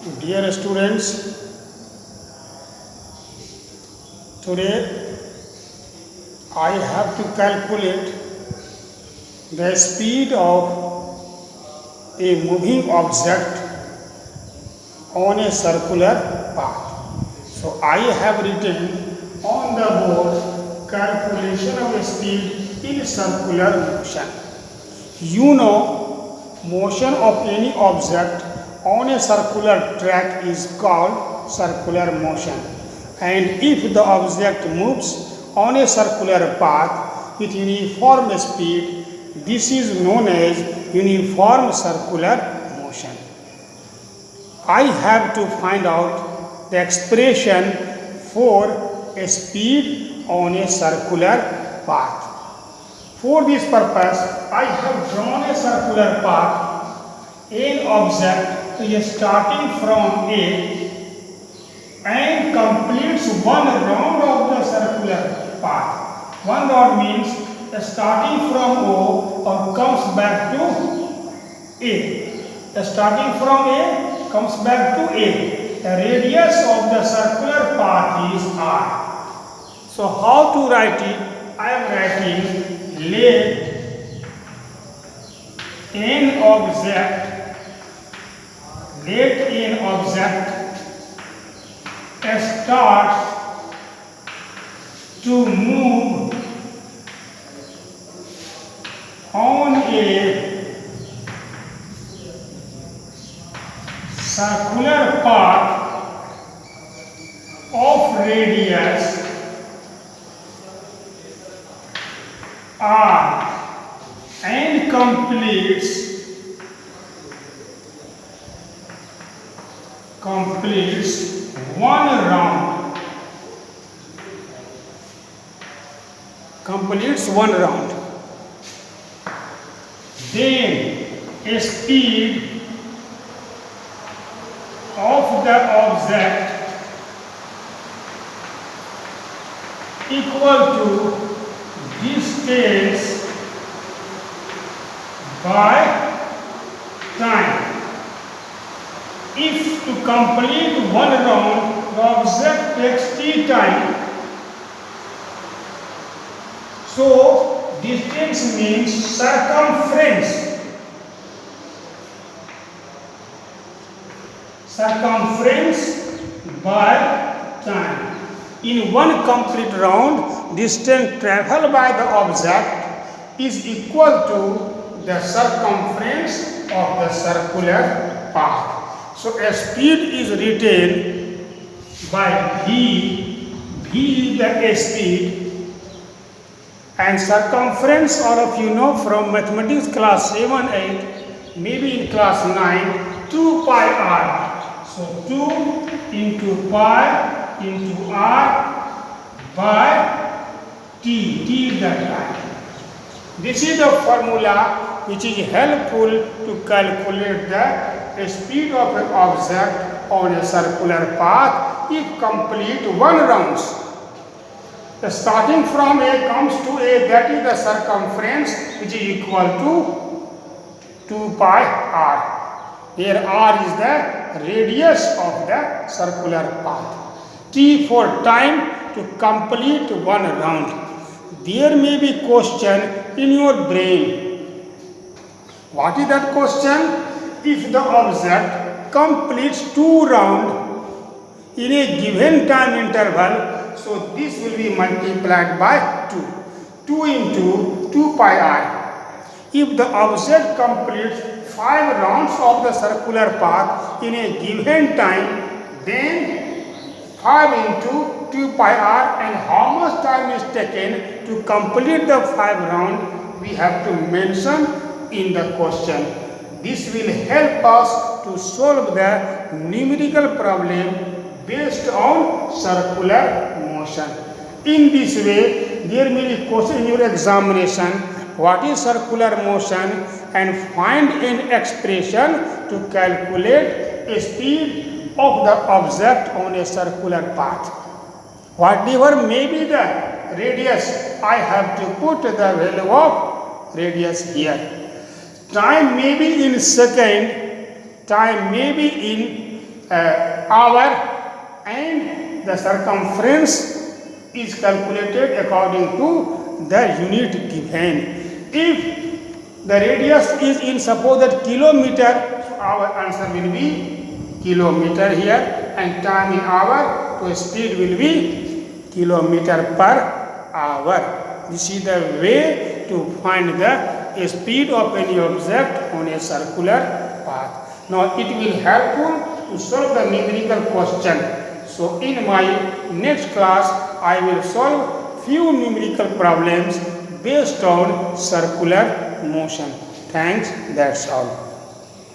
Dear students, today I have to calculate the speed of a moving object on a circular path. So I have written on the board calculation of speed in circular motion. You know, motion of any object on a circular track is called circular motion. And if the object moves on a circular path with uniform speed, this is known as uniform circular motion. I have to find out the expression for a speed on a circular path. For this purpose, I have drawn a circular path. An object is starting from A and completes one round of the circular path. One round means starting from O or comes back to A. Starting from A comes back to A. The radius of the circular path is R. So how to write it? I am writing let an object starts to move on a circular path of radius R and completes one round. Then a speed of the object equal to distance by time. If to complete one round, the object takes t time. So, distance means circumference. Circumference by time. In one complete round, distance travelled by the object is equal to the circumference of the circular path. So a speed is written by V is the speed, and circumference all of you know from mathematics class 7, 8, maybe in class 9, 2 pi r. So 2 into pi into r by t is the time. This is the formula which is helpful to calculate the speed of an object on a circular path if complete one rounds. Starting from A comes to A, that is the circumference which is equal to 2 pi r. Here r is the radius of the circular path. T for time to complete one round. There may be question in your brain. What is that question? If the object completes 2 rounds in a given time interval, so this will be multiplied by 2. 2 into 2 pi r. If the object completes 5 rounds of the circular path in a given time, then 5 into 2 pi r, and how much time is taken to complete the 5 rounds we have to mention in the question. This will help us to solve the numerical problem based on circular motion. In this way, there may be question in your examination, what is circular motion, and find an expression to calculate a speed of the object on a circular path. Whatever may be the radius, I have to put the value of radius here. Time may be in second, time may be in hour, and the circumference is calculated according to the unit given. If the radius is in supposed kilometer, so our answer will be kilometer here, and time in hour, so speed will be kilometer per hour. This is the way to find the speed of any object on a circular path. Now it will helpful to solve the numerical question. So in my next class I will solve few numerical problems based on circular motion. Thanks, that's all.